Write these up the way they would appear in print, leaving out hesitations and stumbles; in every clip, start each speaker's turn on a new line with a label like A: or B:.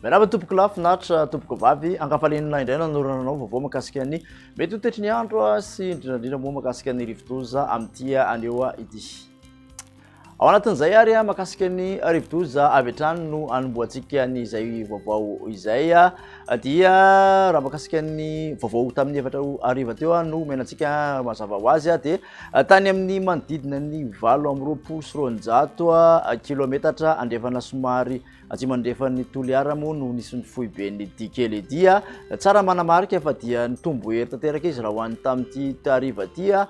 A: Miarahaba tompoko lafinatra tompoko vavy ankafalenina indray nanorana vaovao makasika ny mety ho tetry ny andro sy indrindra moa makasika ny rivodoza amin'ity aneo ity. Ao anatin'izay ary makasika ny rivodoza avy hatrany no anomboantsika ny izay vaovao izay dia raha makasika ny vaovao tamin'ny efatra ariva teo no menantsika mazava ho azy dia tany amin'ny manodidina ny 720 kilometatra andefana somary atsy mandrefa ny toliara moa no nisy ny fohy be ny dikely dia tsara manamarika fa dia nitombo hery tanteraka izy raha hoany tamin'ity tariva dia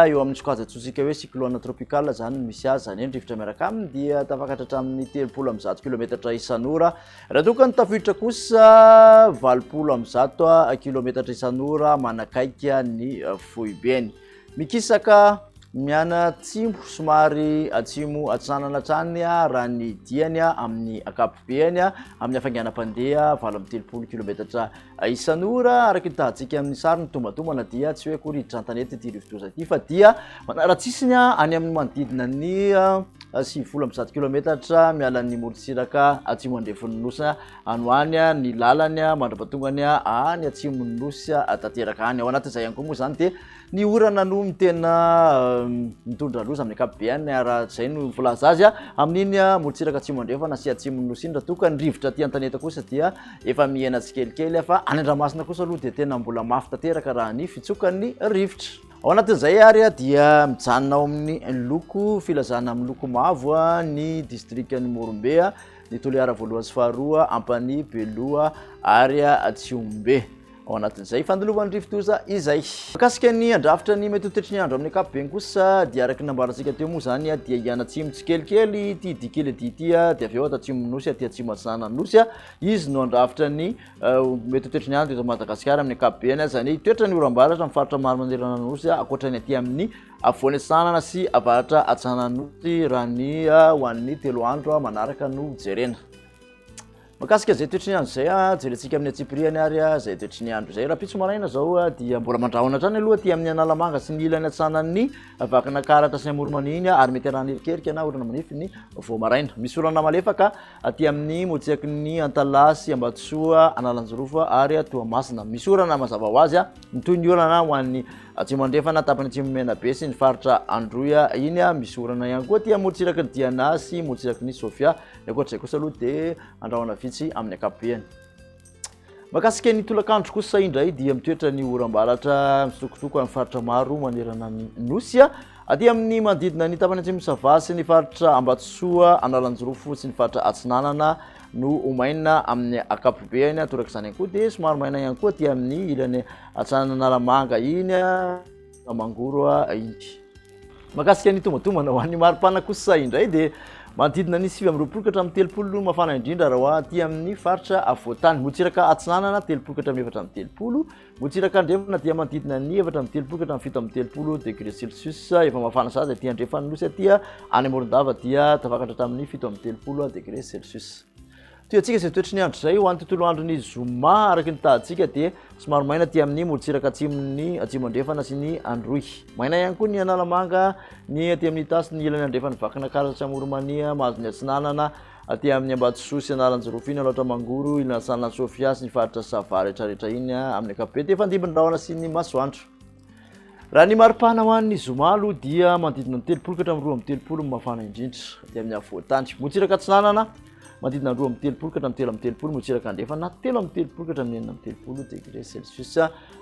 A: eo amin'ny sokajatsotsika hoe cyclone tropical zany misy azy zany rivotra miaraka aminy dia tafakatra hatramin'ny 30 kilometatra isan'ora raha tokony tafiditra kosa 80 kilometatra isan'ora manakaika ny fohy beny mikisaka miana atsimo somary atsimo atsanana trany raha ny diany amin'ny akapobeany amin'ny afanganam-pandeha 30 kilometatra isan'ora araky tahantsika amin'ny sary ny tombatomana dia tsy hoe koriditra an-tanety ity rivodoza ity fa dia manaratsisiny any amin'ny manodidina ny 7 kilometatra mialan'ny morotsiraka atsimo andrefon'ny nosy anoany ny lalany mandrapatongany any atsimo ny nosy tanteraka any ao anatin'izay ihany koa moa zany dia ny orana no mitena mitondra loza amin'ny akapobeany raha zay no filaza azy amin'iny morotsiraka atsimo andrefana sy atsimo ny nosy iny raha toka ny rivotra aty an-taneta kosa dia efa miaina tsikelikely fa any Andramasina kosa aloha dia tena mbola mafy tanteraka raha ny fitsokan'ny rivotra. Ao anatin'izay ary dia mijanona ao amin'ny loko filazana amin'ny loko mavo ny distriktan'ny Morombe ny toliara voalohany sy faharoa ampany Beloa ary Tsiombe ao anatin'izay fandalovan'ny rivodoza izay makasika ny andrafitra ny mety ho tetry ny andro amin'ny akapobeny kosa dia araky nambarantsika teo moa zany dia hianatsimo tsikelikely ity dikely ity dia avy eo atatsimo nosy aty atsimo atsinana nosy izy no andrafitra ny mety ho tetry ny andro eto Madagasikara amin'ny akapobeny zany toetra ny oram-baratra amin'ny faritra maro manerana nosy akoatrany aty amin'ny afovoany atsanana sy avaratra atsanana nosy raha ny ho an'ny 3 andro manaraka no jerena. Makasika zay toetry ny andro zay jerentsika amin'ny atsipiriany ary zay toetry ny andro zay raha pitso maraina zao dia mbola mandrahona trany aloha aty amin'ny analamanga sy ny ilany atsanan'ny vakana karatra sy amoromaniny ary mety arahana erikerika na orana manify ny vao maraina misy orana malefaka aty amin'ny motsiaky ny Antalasy Ambatsoa Analanjorofo ary Toamasina misy orana mazava ho azy toy ny orana ho an'ny atsimo andrefana tapany atsimo menabe sy ny faritra Androya iny misy orana ihany koa aty morotsiraky ny Diana sy morotsiraky ny Sofia ankoatr'izay kosa aloha dia andrahona vitsy amin'ny akapobeany. Makasika ny tolakandro kosa indray dia mitoetra ny oram-baratra misokotoko amin'ny faritra maro manerana ny nosy aty amin'ny manodidina ny tapany atsimo Sava sy ny faritra Ambatsoa Analanjorofo sy ny faritra Atsinanana no omaina amin'ny akapobeany torak' izany ihany koa dia somary maina ihany koa aty amin'ny ilany atsanana Analamanga iny Mangoro iny. Makasika ny tombatomana ho an'ny maripana kosa indray dia manodidina ny 9 hatramin'ny 30 no mafana indrindra raha aty amin'ny faritra Avoatany motsiraka atsinanana 3 hatramin'ny 30 motsiraka andrefana dia manodidina ny 4 hatramin'ny 7 degré Celsius efa mafana sazy aty andrefana nosy aty any Morondava dia tafakatra hatramin'ny 7 degré Celsius. Toetsika izay toetry ny andro zay ho an'ny tontolo andron'ny zoma araky ny tahantsika dia somary maina aty amin'ny morotsiraka atsimo andrefana sy ny Androy maina ihany koa ny Analamanga ny aty amin'ny tasy ny ilany andrefana vakana karatra Amoromania mahazo ny atsinanana aty amin'ny Ambatsoa sy Analanjorofo iny loatra Mangoro ilany atsanana Sofia sy ny faritra Sava rehetrarehetra iny amin'ny akapobe dia fandimbin-drahona sy ny masoandro. Raha ny maripana ho an'ny zoma aloha dia manodidina ny 30 hatramin'ny 30 mafana indrindra aty amin'ny Avoatany motsiraka atsinanana manodidina 30 hatramin'ny 30 motsiraka andrefana 30 hatramin'ny 30 degré Celsius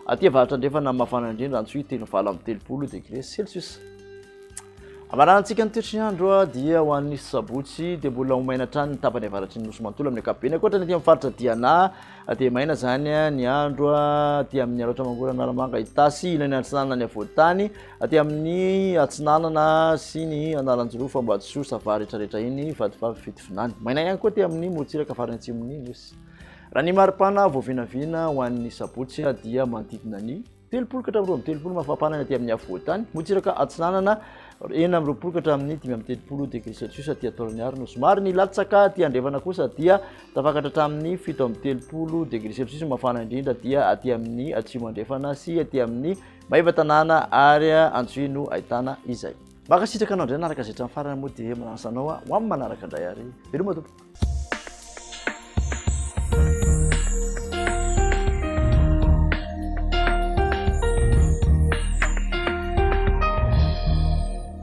A: aty avaratra andrefana mafana indrindra Antsohidy 30 degré Celsius. Amaranantsika ny toetry ny andro dia ho an'ny sabotsy dia mbola homaina trany ny tapany avaratry ny nosy manontolo amin'ny akapobeany akoatra ny aty amin'ny faritra Diana dia maina zany ny andro aty amin'ny loatra Mangoro Analamanga Itasy ilany atsinanana ny Avoatany aty amin'ny atsinanana sy ny Analanjorofo Ambatsoa Sava rehetrarehetra iny vadivavy fitovinany maina ihany koa aty amin'ny morotsiraka farany atsimon'ny nosy. Raha ny maripana voavinavina ho an'ny sabotsy dia manodidina ny 30 hatramin'ny 30 mafapana aty amin'ny Avoatany motsiraka atsinanana 20 hatramin'ny 30 degré Celsius aty ataon'ny ary no somary ny latsaka aty andrefana kosa dia tafakatra hatramin'ny 30 degré Celsius mafana indrindra dia aty amin'ny atsimo andrefana sy aty amin'ny Maiva tanàna ary Antsohidy no ahitana izay. Makasitraka anao indray naraka zay hatramin'ny farany moa dia manasanao ho amin'ny manaraka indray ary veloma tompoko.